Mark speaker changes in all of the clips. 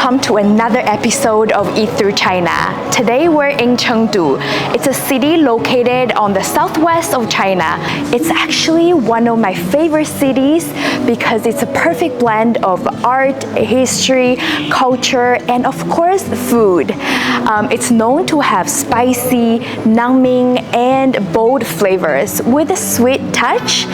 Speaker 1: welcome to another episode of Eat Through China. Today we're in Chengdu. It's a city located on the southwest of China. It's actually one of my favorite cities because it's a perfect blend of art, history, culture, and of course food. It's known to have spicy, numbing, and bold flavors with a sweet touch.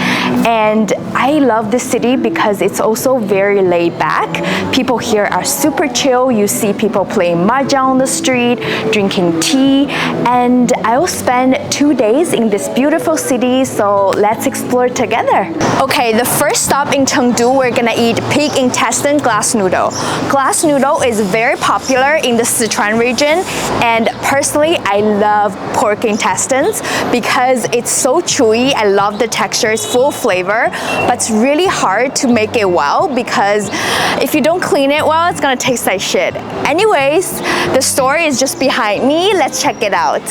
Speaker 1: And I love this city because it's also very laid back. People here are super chill. You see people playing mahjong on the street, drinking tea, and I will spend 2 days in this beautiful city, so let's explore together. Okay, the first stop in Chengdu, we're gonna eat pig intestine glass noodle. Glass noodle is very popular in the Sichuan region, and personally, I love pork intestines because it's so chewy. I love the texture, it's full flavor, but it's really hard to make it well because if you don't clean it well, it's gonna taste like shit. Anyways, the store is just behind me. Let's check it out.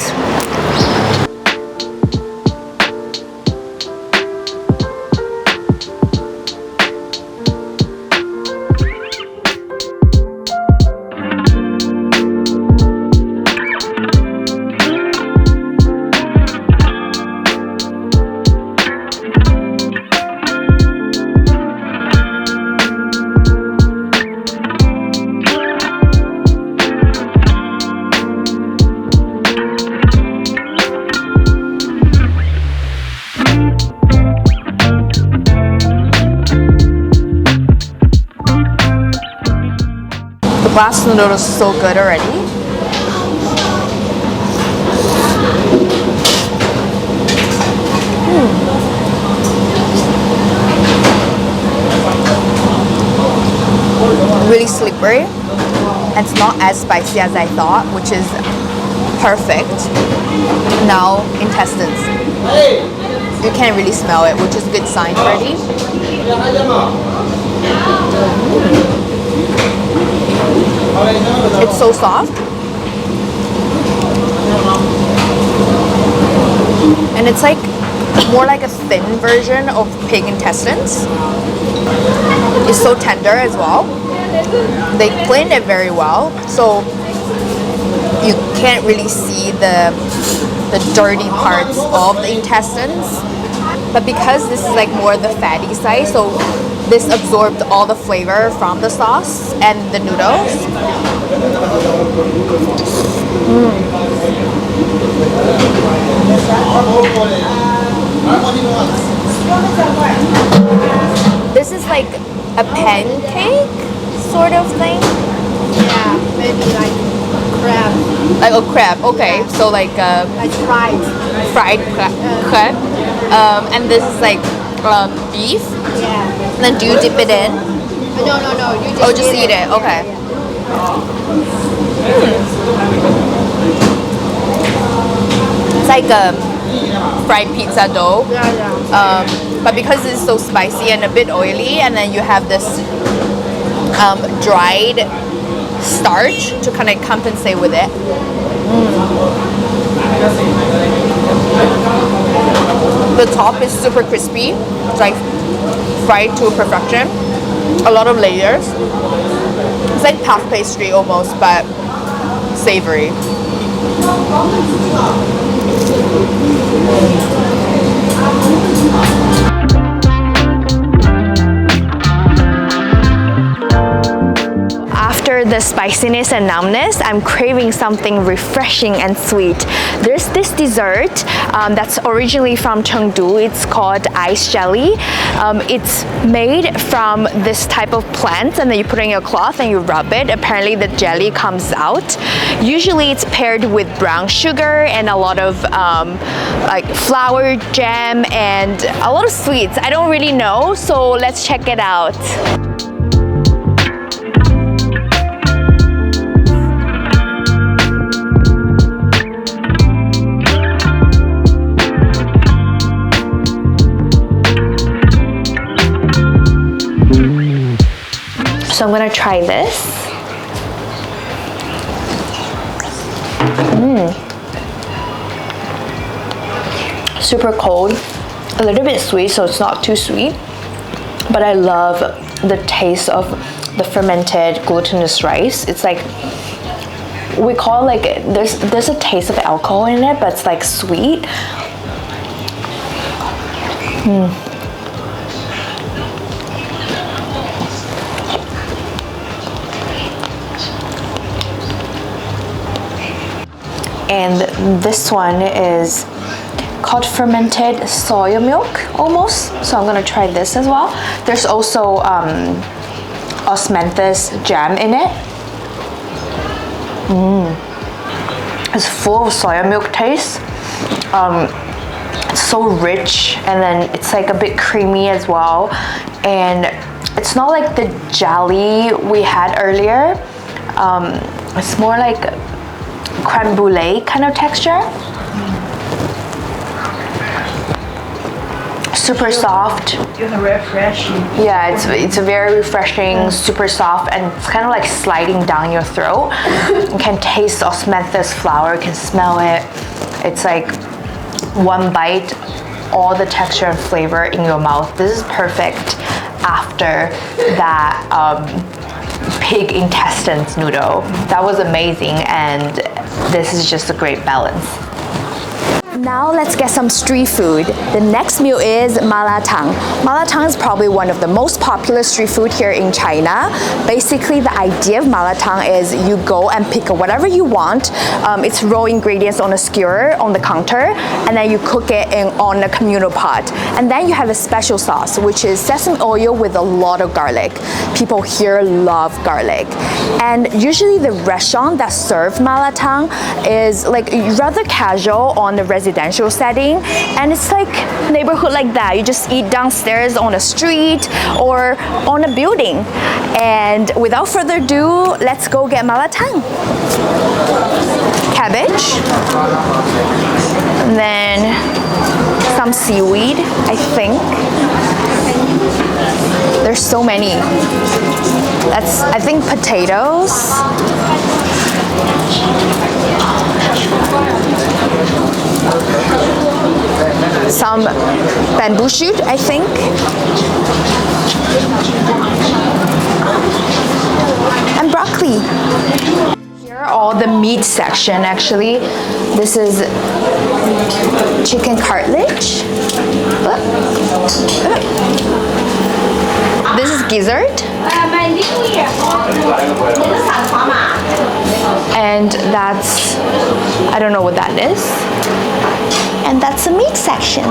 Speaker 1: Glass noodle is so good already. Really slippery. It's not as spicy as I thought, which is perfect. Now, intestines. You can't really smell it, which is a good sign already. It's so soft, and it's like more like a thin version of pig intestines. It's so tender as well. They cleaned it very well, so you can't really see the dirty parts of the intestines. But because this is like more the fatty side, so this absorbed all the flavor from the sauce and the noodles. This is like a pancake sort of thing.
Speaker 2: Yeah, maybe like crab.
Speaker 1: Like a crab, okay. So like
Speaker 2: Like fried.
Speaker 1: crab. And this is like beef.
Speaker 2: Yeah.
Speaker 1: And then do you dip it in?
Speaker 2: No. You just
Speaker 1: eat it. Okay. It's like a fried pizza dough.
Speaker 2: Yeah.
Speaker 1: But because it's so spicy and a bit oily, and then you have this dried starch to kind of compensate with it. The top is super crispy. It's like fried to perfection. A lot of layers. It's like puff pastry almost, but savory. After the spiciness and numbness, I'm craving something refreshing and sweet. There's this dessert that's originally from Chengdu. It's called ice jelly. It's made from this type of plant, and then you put it in a cloth and you rub it. Apparently the jelly comes out. Usually it's paired with brown sugar and a lot of like flour jam and a lot of sweets. I don't really know, so let's check it out. So I'm gonna try this. Super cold, a little bit sweet, so it's not too sweet. But I love the taste of the fermented glutinous rice. It's like, we call it like, there's a taste of alcohol in it, but it's like sweet. And this one is called fermented soya milk almost. So I'm gonna try this as well. There's also osmanthus jam in it. It's full of soya milk taste. It's so rich, and then it's like a bit creamy as well. And it's not like the jelly we had earlier. It's more like creme brulee kind of texture. Super soft.
Speaker 3: Refreshing.
Speaker 1: Yeah, it's very refreshing, super soft, and it's kind of like sliding down your throat. You can taste osmanthus flower, you can smell it. It's like one bite, all the texture and flavor in your mouth. This is perfect after that pig intestines noodle. That was amazing, and this is just a great balance. Now let's get some street food. The next meal is Malatang. Malatang is probably one of the most popular street food here in China. Basically, the idea of Malatang is you go and pick whatever you want. It's raw ingredients on a skewer on the counter, and then you cook it on a communal pot. And then you have a special sauce, which is sesame oil with a lot of garlic. People here love garlic. And usually the restaurant that serve Malatang is like rather casual on the residential setting, and it's like neighborhood like that. You just eat downstairs on a street or on a building. And without further ado, let's go get Malatang. Cabbage, and then some seaweed, I think. There's so many. That's, I think, potatoes. Some bamboo shoot, I think. And broccoli. Here are all the meat section actually. This is chicken cartilage. This is gizzard. And that's, I don't know what that is. And that's the meat section.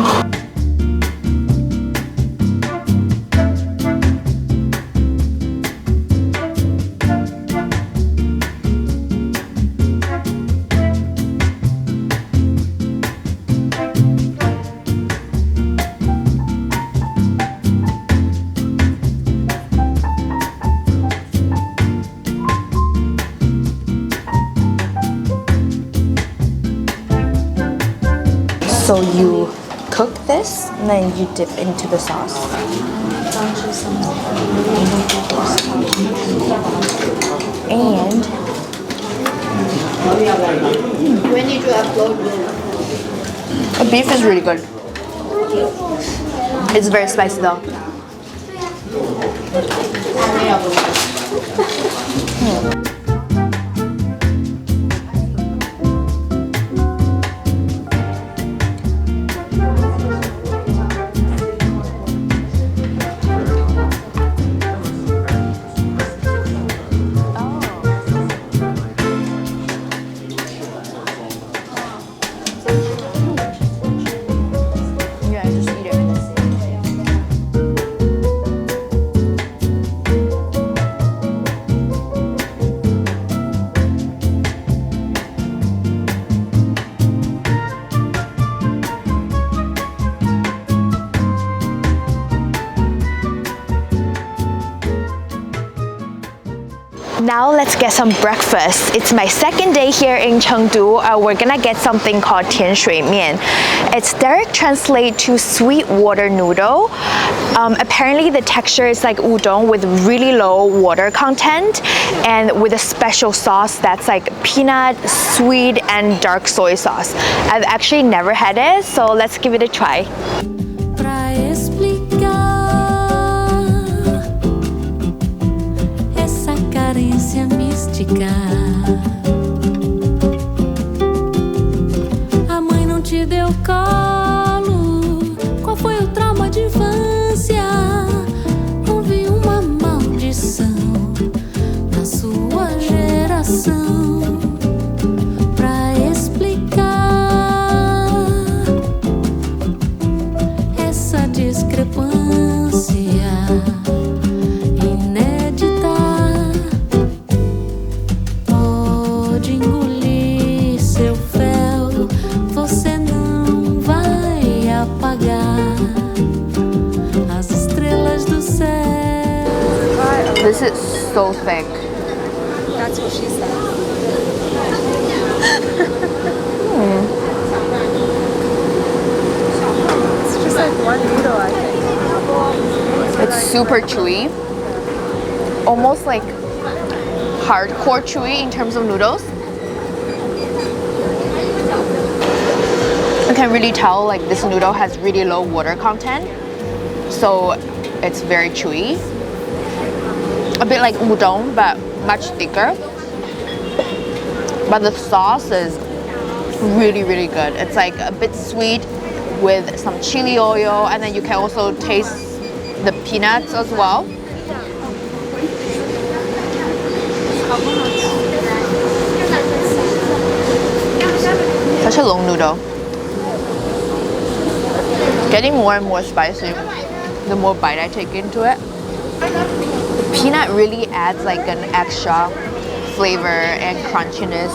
Speaker 1: So you cook this, and then you dip into the sauce. And
Speaker 2: When did you upload
Speaker 1: the beef is really good. It's very spicy though. Now let's get some breakfast. It's my second day here in Chengdu. We're gonna get something called tian shui mian. It's direct translate to sweet water noodle. Apparently the texture is like udon with really low water content and with a special sauce that's like peanut, sweet, and dark soy sauce. I've actually never had it, so let's give it a try.
Speaker 3: criticar. A mãe não te deu colo. Qual foi o trauma de infância? Houve uma maldição na sua geração. Pra explicar essa discrepância inédita, pode engolir seu fel, você não vai apagar as estrelas do céu.
Speaker 1: This is so thick.
Speaker 2: That's what she said. It's just like one noodle, I think.
Speaker 1: It's super chewy. Almost like hardcore chewy in terms of noodles. You can really tell like this noodle has really low water content. So it's very chewy. A bit like udon, but much thicker. But the sauce is really, really good. It's like a bit sweet with some chili oil, and then you can also taste the peanuts as well. Such a long noodle. Getting more and more spicy the more bite I take into it. The peanut really adds like an extra flavor and crunchiness.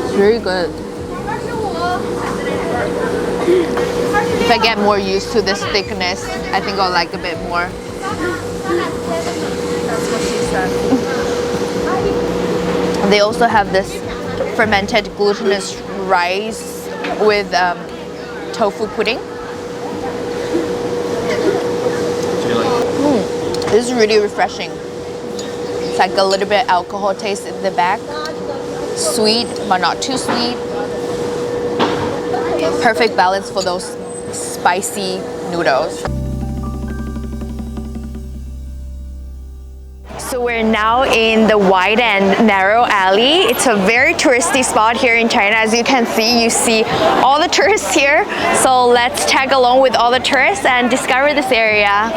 Speaker 1: It's very good. If I get more used to this thickness, I think I'll like a bit more.
Speaker 2: That's what she said.
Speaker 1: They also have this fermented glutinous rice with tofu pudding. This is really refreshing. It's like a little bit alcohol taste in the back. Sweet, but not too sweet. Perfect balance for those spicy noodles. So we're now in the wide and narrow alley. It's a very touristy spot here in China. As you can see, you see all the tourists here. So let's tag along with all the tourists and discover this area.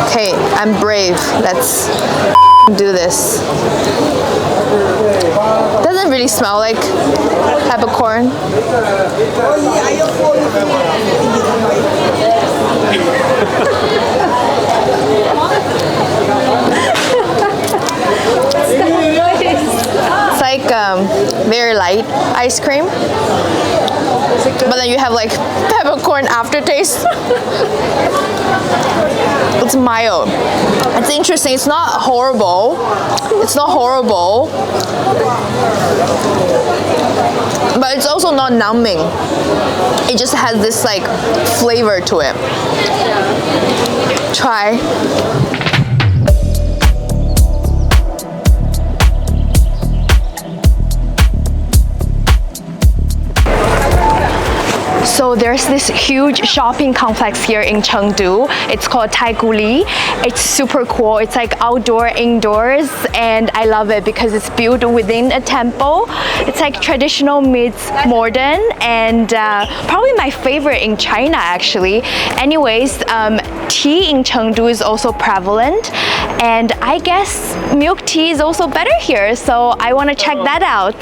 Speaker 1: Okay, I'm brave. Let's do this. Doesn't really smell like peppercorn. It's like very light ice cream, but then you have like peppercorn aftertaste. It's mild. It's interesting. It's not horrible. It's not horrible, but it's also not numbing. It just has this like flavor to it. Try. So there's this huge shopping complex here in Chengdu. It's called Taiguli. It's super cool. It's like outdoor, indoors, and I love it because it's built within a temple. It's like traditional meets modern, and probably my favorite in China actually. Anyways, tea in Chengdu is also prevalent, and I guess milk tea is also better here, so I want to check that out.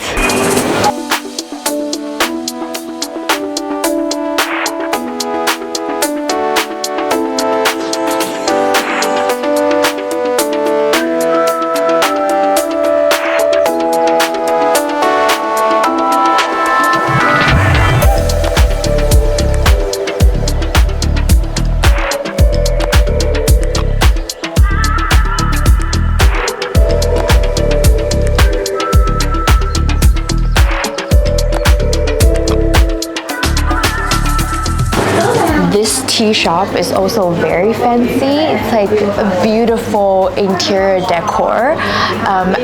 Speaker 1: tea shop is also very fancy. It's like a beautiful interior decor,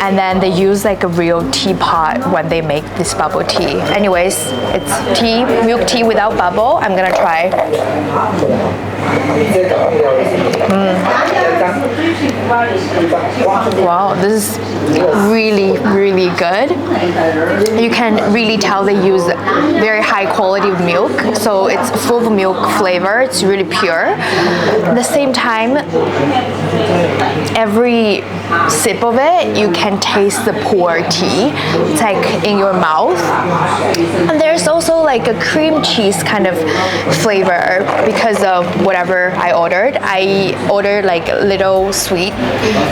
Speaker 1: and then they use like a real teapot when they make this bubble tea. Anyways, it's tea, milk tea without bubble. I'm gonna try. Wow, this is really, really good. You can really tell they use very high quality milk, so it's full of milk flavor. It's really pure. At the same time, every sip of it, you can taste the pour tea. It's like in your mouth. And there's also like a cream cheese kind of flavor because of whatever I ordered. I ordered like a little sweet,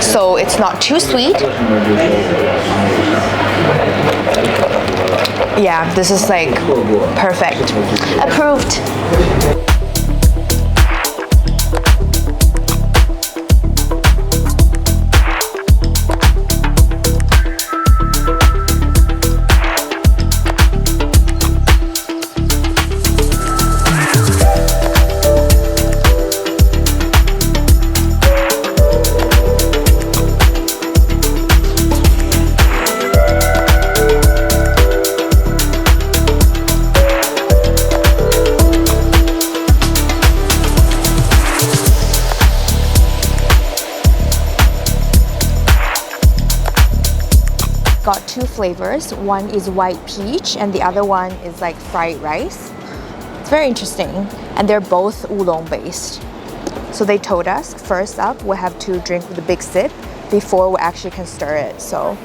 Speaker 1: so it's not too sweet. Yeah, this is like perfect. Approved. Got two flavors. One is white peach and the other one is like fried rice. It's very interesting, and they're both oolong based. So they told us first up we have to drink with a big sip before we actually can stir it. So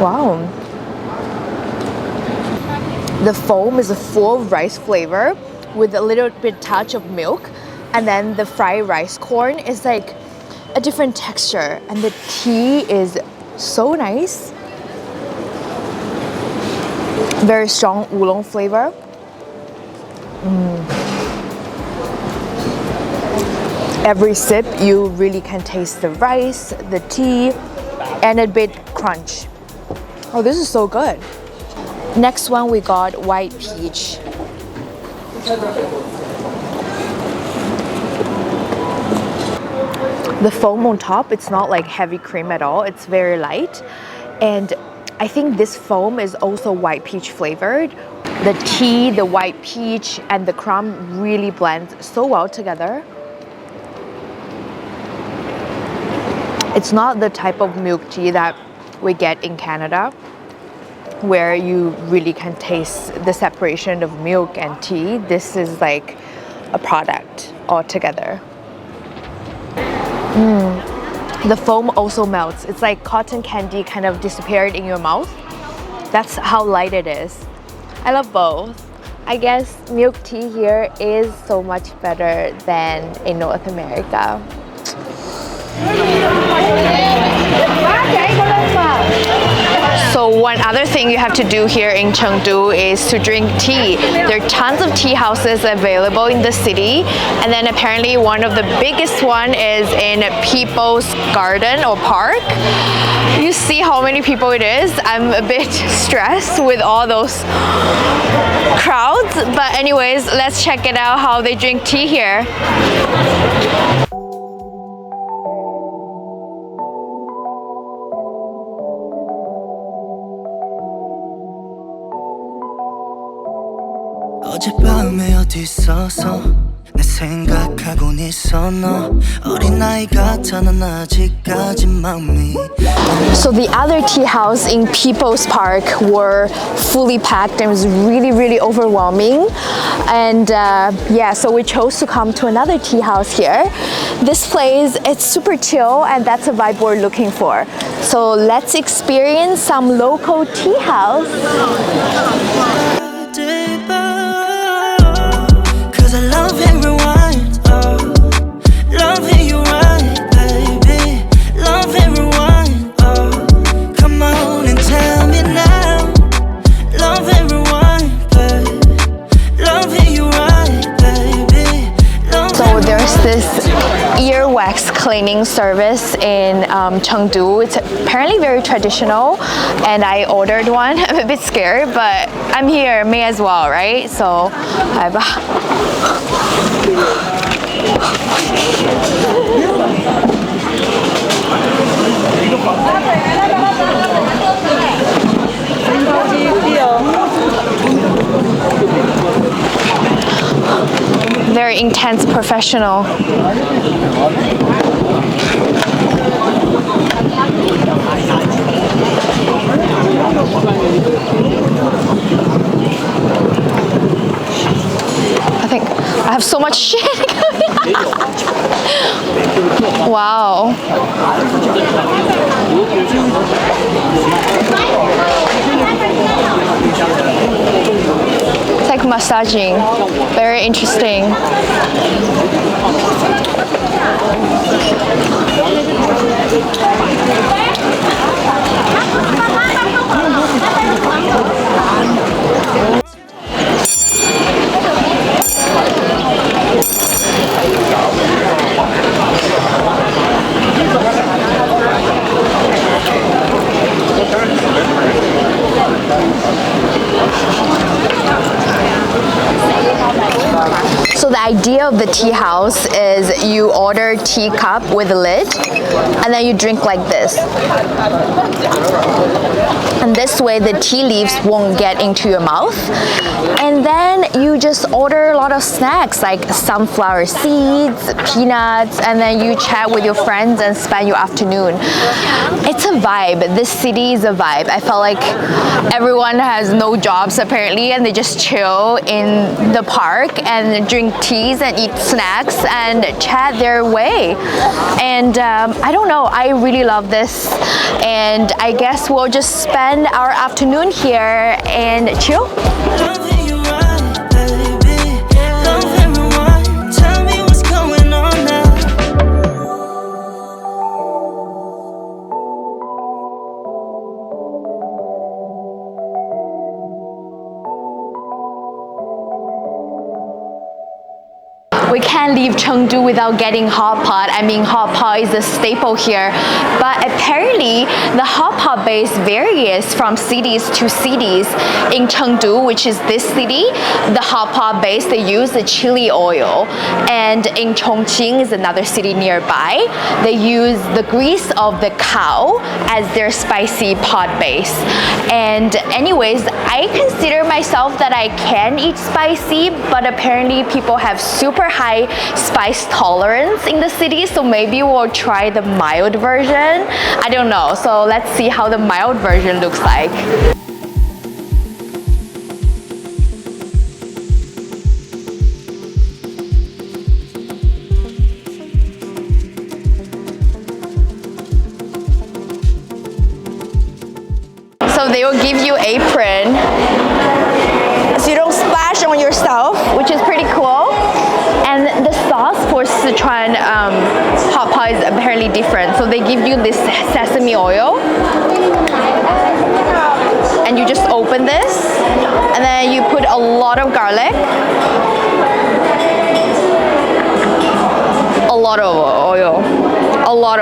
Speaker 1: wow. The foam is a full rice flavor with a little bit touch of milk. And then the fried rice corn is like a different texture, and the tea is so nice. Very strong oolong flavor. Every sip, you really can taste the rice, the tea, and a bit crunch. Oh, this is so good. Next one, we got white peach. The foam on top, it's not like heavy cream at all. It's very light. And I think this foam is also white peach flavored. The tea, the white peach, and the crumb really blend so well together. It's not the type of milk tea that we get in Canada, where you really can taste the separation of milk and tea. This is like a product altogether. The foam also melts. It's like cotton candy kind of disappeared in your mouth. That's how light it is. I love both. I guess milk tea here is so much better than in North America. So one other thing you have to do here in Chengdu is to drink tea. There are tons of tea houses available in the city, and then apparently one of the biggest one is in People's Garden or Park. You see how many people it is. I'm a bit stressed with all those crowds, but anyways, let's check it out how they drink tea here.
Speaker 4: 어젯밤에 어디 있어서 내 생각하곤 있어 너 어린 나이 같아 난 아직까지 마음이.
Speaker 1: So the other tea house in People's Park were fully packed and it was really, really overwhelming. And yeah, so we chose to come to another tea house here. This place, it's super chill, and that's a vibe we're looking for. So let's experience some local tea house.
Speaker 4: Cause I love everyone, oh. Love how you ride, baby. Love everyone, oh. Come on and tell me now. Love everyone, baby. Love how you ride, baby.
Speaker 1: So there's this earwax cleaning service in Chengdu. It's apparently very traditional, and I ordered one. I'm a bit scared, but I'm here, may as well, right? So,
Speaker 2: How do you feel?
Speaker 1: very intense professional. I think I have so much shit coming out. Wow. It's like massaging. Very interesting. So the idea of the tea house is you order tea cup with a lid and then you drink like this. And this way the tea leaves won't get into your mouth. And then you just order a lot of snacks like sunflower seeds, peanuts, and then you chat with your friends and spend your afternoon. It's a vibe. This city is a vibe. I felt like everyone has no jobs apparently and they just chill in the park and drink teas and eat snacks and chat their way. And I don't know, I really love this, and I guess we'll just spend our afternoon here and chill.
Speaker 4: Loving you right, baby. Love everyone. Tell me what's going on now.
Speaker 1: We can't leave Chengdu without getting hot pot. I mean, hot pot is a staple here, but apparently the hot pot base varies from cities to cities. In Chengdu, which is this city, the hot pot base, they use the chili oil. And in Chongqing is another city nearby, they use the grease of the cow as their spicy pot base. And anyways, I consider myself that I can eat spicy, but apparently people have super high spice tolerance in the city, so maybe we'll try the mild version. I don't know, so let's see how the mild version looks like. So they will give you apron so you don't splash on yourself, which is pretty cool. And the sauce for Sichuan hot pot is apparently different. So they give you this sesame oil, and you just open this, and then you put a lot of garlic, a lot of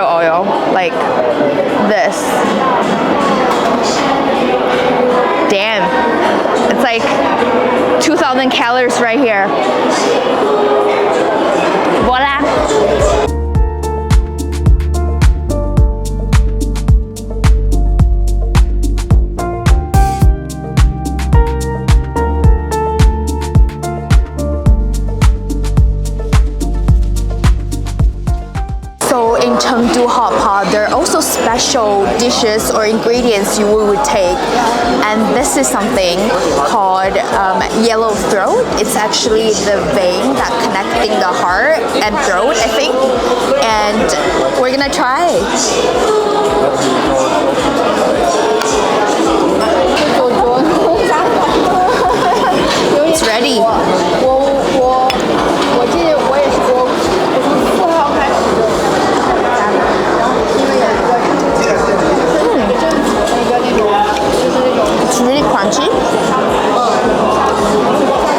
Speaker 1: oil, like this. Damn, it's like 2,000 calories right here. Voila! So in Chengdu hot pot, there are also special dishes or ingredients you would take, and this is something called yellow throat. It's actually the vein that connecting the heart and throat, I think, and we're gonna try. It's ready. It's really crunchy,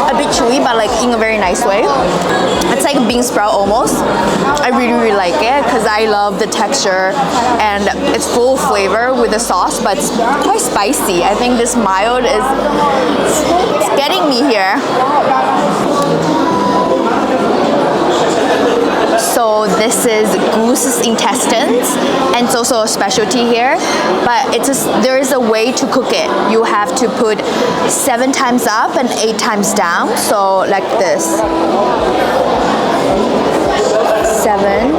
Speaker 1: a bit chewy, but but like in a very nice way. It's like bean sprout almost. I really like it because I love the texture and it's full of flavor with the sauce, but it's quite spicy. I think this mild is getting me here. So this is goose's intestines, and it's also a specialty here, but there is a way to cook it. You have to put 7 times up and 8 times down, so like this. 7.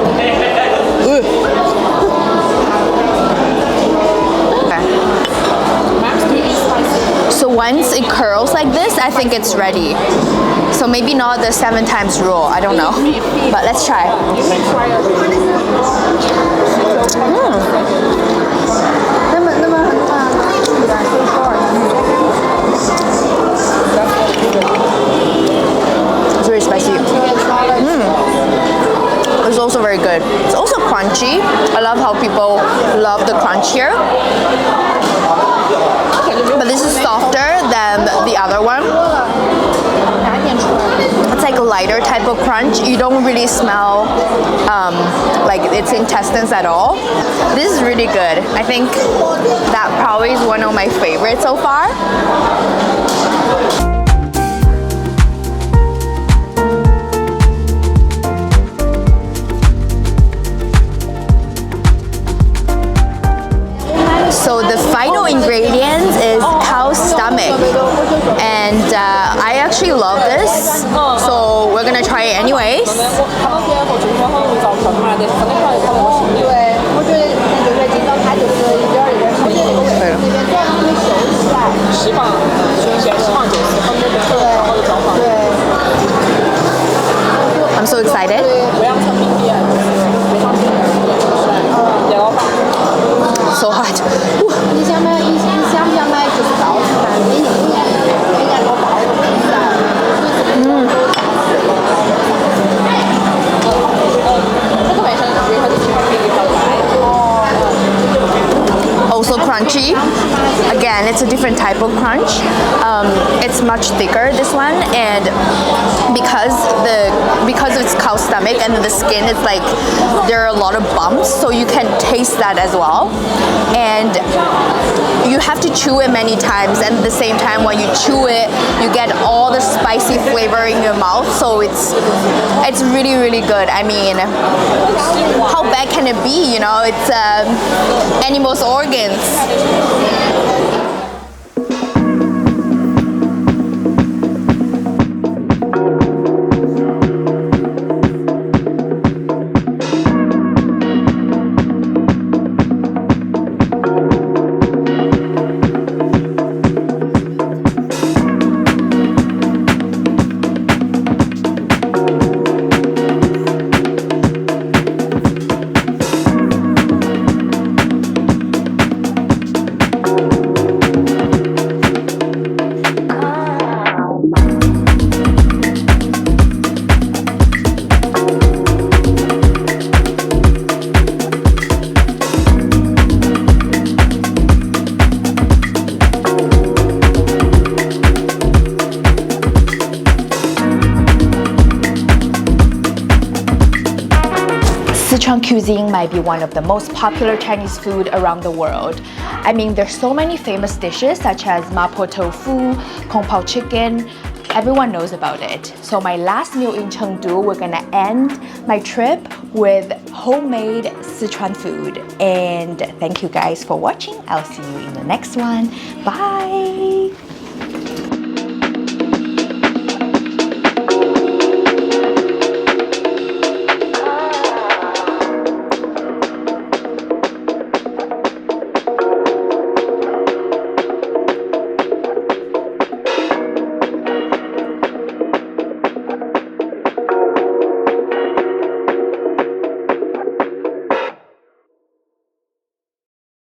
Speaker 1: So once it curls like this, I think it's ready. So maybe not the 7 times rule, I don't know. But let's try. It's very spicy. It's also very good. It's also crunchy. I love how people love the crunch here. But this is softer than the other one. It's like a lighter type of crunch. You don't really smell like its intestines at all. This is really good. I think that probably is one of my favorites so far. So the final ingredients is cow's stomach, and I actually love this, so we're gonna try it anyways. I'm so excited. So hot. Also crunchy. Again, it's a different type of crunch. It's much thicker, this one, and because it's cow stomach and the skin is like, there are a lot of bumps, so you can taste that as well. And you have to chew it many times, and at the same time when you chew it, you get all the spicy flavor in your mouth, so it's really good. I mean, how bad can it be, you know? It's animal's organs. Sichuan cuisine might be one of the most popular Chinese food around the world. I mean, there's so many famous dishes such as mapo tofu, kung pao chicken. Everyone knows about it. So my last meal in Chengdu, we're gonna end my trip with homemade Sichuan food. And thank you guys for watching. I'll see you in the next one. Bye!